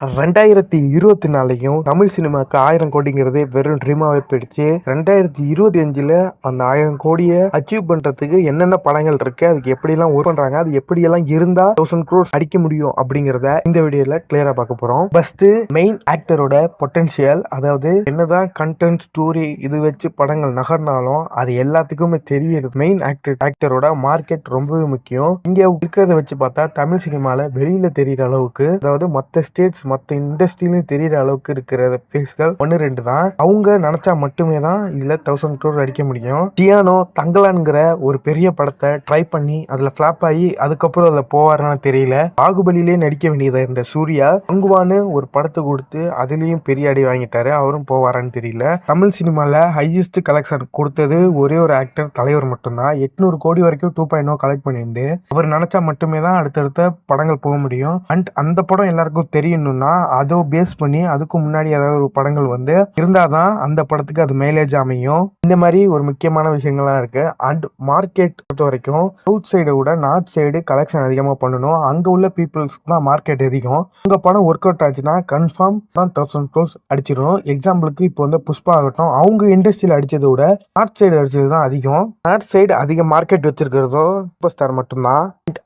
2024லையும் தமிழ் சினிமாக்கு 1000 கோடிங்கிறதே வெறும் ட்ரீமாவே போயிடுச்சு. 2025ல அந்த 1000 கோடியை அச்சீவ் பண்றதுக்கு என்னென்ன படங்கள் இருக்கு, அதுக்கு எப்படிலாம் ஒர்க் பண்றாங்க, அது எப்படியெல்லாம் இருந்தா 1000 crores அடிக்க முடியும் அப்படிங்கிறத இந்த வீடியோல கிளியரா பார்க்க போறோம். ஃபர்ஸ்ட் மெயின் ஆக்டரோட பொட்டன்ஷியல், அதாவது என்னதான் கண்டென்ட் ஸ்டோரி இது வச்சு படங்கள் நகர்னாலும் அது எல்லாத்துக்குமே தெரியுது மெயின் ஆக்டரோட மார்க்கெட் ரொம்பவே முக்கியம். இங்க இருக்கிறத வச்சு பார்த்தா தமிழ் சினிமால வெளியில தெரியுற அளவுக்கு, அதாவது மற்ற ஸ்டேட்ஸ் மற்ற இண்டஸ்ட்ரியிலும் தெரியற அளவுக்கு இருக்கிற ஃபேஸ்கள் 1-2 தான். அவங்க நினைச்சா மட்டுமே தான் இதுல 1000 crore அடிக்க முடியும். டியானோ தங்கலான்ங்கிற ஒரு பெரிய படத்தை ட்ரை பண்ணி அதுல ஃபிளாப் ஆகி அதுக்கப்புறம் அதுல போவாருன்னு தெரியல. பாகுபலியிலே நடிக்க வேண்டியதா இருந்த சூர்யா பங்குவான்னு ஒரு படத்தை கொடுத்து அதுலயும் பெரிய அடி வாங்கிட்டாரு. அவரும் போவாரான்னு தெரியல. தமிழ் சினிமால ஹையஸ்ட் கலெக்ஷன் கொடுத்தது ஒரே ஒரு ஆக்டர் தலைவர் மட்டும்தான். 800 கோடி வரைக்கும் 2.0 கலெக்ட் பண்ணியிருந்து அவர் நினைச்சா மட்டுமே தான் அடுத்தடுத்த படங்கள் போக முடியும். அண்ட் அந்த படம் எல்லாருக்கும் தெரியணும். அதோ பேஸ் பண்ணி அதுக்கு முன்னாடி ஏதாவது ஒரு படங்கள் வந்து இருந்தாதான் அந்த படத்துக்கு அது மைலேஜ் அமையும். இந்த மாதிரி ஒரு முக்கியமான விஷயங்கள்லாம் இருக்கு. அண்ட் மார்க்கெட் பொறுத்த வரைக்கும் சவுத் சைடை விட நார்த் சைடு கலெக்ஷன் அதிகமா பண்ணணும். அங்க உள்ள பீப்புள்ஸ்க்கு தான் மார்க்கெட் அதிகம். உங்க படம் ஒர்க் அவுட் ஆச்சுன்னா கன்ஃபார்ம் தான் 1000 crores அடிச்சிடும். எக்ஸாம்பிளுக்கு இப்போ வந்து புஷ்பா ஆகட்டும், அவங்க இண்டஸ்ட்ரியில் அடிச்சதை விட நார்த் சைடு அடிச்சது தான் அதிகம். நார்த் சைடு அதிக மார்க்கெட் வச்சிருக்கிறதும் சூப்பர் ஸ்டார் மட்டும்தான்.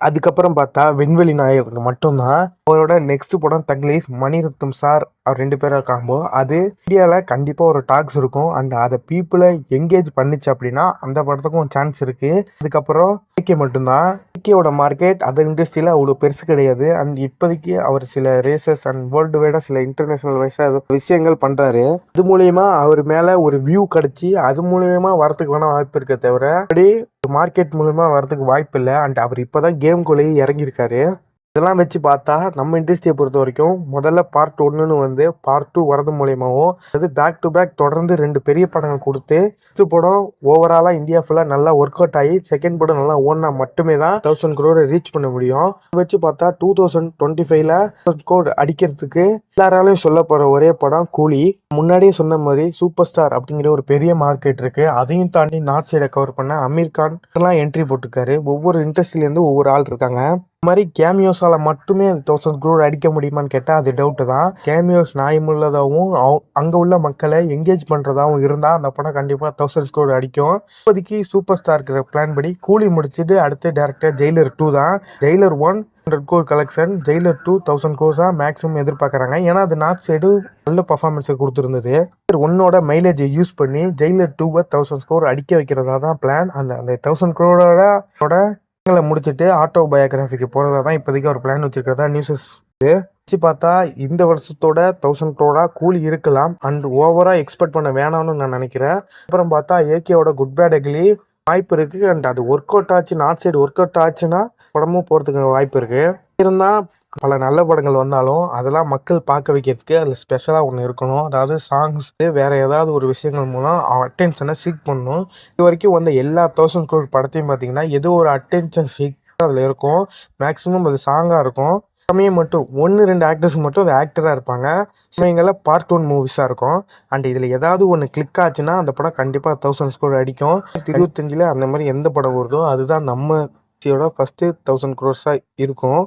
அதுக்கப்புறம் பார்த்தா விண்வெளி நாயகருக்கு மட்டும்தான். அவரோட நெக்ஸ்ட் படம் தக் லைஃப், மணிரத்னம் சார் அவர் 2 பேரும் இருக்காம்போ அது இந்தியாவில் கண்டிப்பாக ஒரு டாக்ஸ் இருக்கும். அண்ட் அதை பீப்புளை என்கேஜ் பண்ணிச்சு அப்படின்னா அந்த படத்துக்கும் சான்ஸ் இருக்கு. அதுக்கப்புறம் ஏகே மட்டும்தான். ஏகேவோட மார்க்கெட் அதர் இண்டஸ்ட்ரியில் அவ்வளோ பெருசு கிடையாது. அண்ட் இப்போதைக்கு அவர் சில ரேசஸ் அண்ட் வேர்ல்டு வைடாக சில இன்டர்நேஷனல் வைஸாக விஷயங்கள் பண்ணுறாரு. அது மூலயமா அவர் மேலே ஒரு வியூ கிடச்சி அது மூலயமா வரத்துக்கு வேணால் வாய்ப்பு இருக்க தவிர அப்படி மார்க்கெட் மூலமா வரதுக்கு வாய்ப்பு இல்லை. அண்ட் அவர் இப்போதான் கேம்குள்ளேயே இறங்கியிருக்காரு. இதெல்லாம் வச்சு பார்த்தா நம்ம இண்டஸ்ட்ரியை பொறுத்த வரைக்கும் முதல்ல பார்ட் 1 வந்து பார்ட் 2 வரது மூலியமாவும், அது பேக் டு பேக் தொடர்ந்து 2 பெரிய படங்கள் கொடுத்து ஃபர்ஸ்ட் படம் ஓவராலா இந்தியா ஃபுல்லா நல்லா ஒர்க் அவுட் ஆகி செகண்ட் படம் நல்லா ஓடினா மட்டுமே தான் 1000 crore ரீச் பண்ண முடியும். வச்சு பார்த்தா 2025ல 1000 crore அடிக்கிறதுக்கு எல்லாராலையும் சொல்லப்படுற ஒரே படம் கூலி. முன்னாடியே சொன்ன மாதிரி சூப்பர் ஸ்டார் அப்படிங்கிற ஒரு பெரிய மார்க்கெட் இருக்கு. அதையும் தாண்டி நார்த் சைடை கவர் பண்ண அமீர் கான் எல்லாம் என்ட்ரி போட்டிருக்காரு. ஒவ்வொரு இண்டஸ்ட்ரியிலேருந்து ஒவ்வொரு ஆள் இருக்காங்க. இந்த மாதிரி கேமியோஸால மட்டுமே அது 1000 crore அடிக்க முடியுமான்னு கேட்டால் அது டவுட்டு தான். கேமியோஸ் நியாயமுள்ளதாகவும் அங்கே உள்ள மக்களை என்கேஜ் பண்ணுறதாகவும் இருந்தால் அந்த படம் கண்டிப்பாக 1000 crore அடிக்கும். இப்போதைக்கு சூப்பர் ஸ்டாருக்கு பிளான் படி கூலி முடிச்சுட்டு அடுத்து டேரக்டர் ஜெயிலர் 2 தான். Jailer 1 100 crore collection, Jailer 2 1000 crores தான் மேக்ஸிமம் எதிர்பார்க்குறாங்க. ஏன்னா அது நார்த் சைடு நல்ல பர்ஃபார்மன்ஸை கொடுத்துருந்தது. ஒன்னோட மைலேஜை யூஸ் பண்ணி ஜெயிலர் 2 1000 crore அடிக்க வைக்கிறதா தான் பிளான். அந்த 1000 crore முடிச்சுட்டு ஆட்டோ பயோகிராஃபிக்கு போறதா தான் இப்போதைக்கு ஒரு பிளான் வச்சிருக்கிறதா நியூஸஸ் வச்சு பார்த்தா இந்த வருஷத்தோட 1000 crore கூலி இருக்கலாம். அண்ட் ஓவரா எக்ஸ்பெக்ட் பண்ண வேணாம்னு நான் நினைக்கிறேன். அப்புறம் பார்த்தா ஏகேவோட குட் பேட் அக்லி வாய்ப்பு இருக்கு. அண்ட் அது ஒர்க் அவுட் ஆச்சு, நார்த் சைடு ஒர்க் அவுட் ஆச்சுன்னா படமும் போறதுக்கு வாய்ப்பு இருக்கு. இருந்தா பல நல்ல படங்கள் வந்தாலும் அதெல்லாம் மக்கள் பார்க்க வைக்கிறதுக்கு அதில் ஸ்பெஷலாக ஒன்று இருக்கணும். அதாவது சாங்ஸ் வேற ஏதாவது ஒரு விஷயங்கள் மூலம் அட்டென்ஷனை சீக் பண்ணணும். இது வரைக்கும் வந்த எல்லா 1000 crore படத்தையும் பார்த்தீங்கன்னா ஏதோ ஒரு அட்டென்ஷன் சீக் அதில் இருக்கும். மேக்ஸிமம் அது சாங்காக இருக்கும். சமயம் மட்டும் 1-2 ஆக்டர்ஸ் மட்டும் அது ஆக்டராக இருப்பாங்க. சமயங்களில் பார்ட் 1 மூவிஸாக இருக்கும். அண்ட் இதில் ஏதாவது ஒன்று கிளிக் ஆச்சுன்னா அந்த படம் கண்டிப்பாக 1000 crore அடிக்கும். 2025ல் அந்த மாதிரி எந்த படம் வருதோ அதுதான் நம்ம ஃபர்ஸ்ட் 1000 crores இருக்கும்.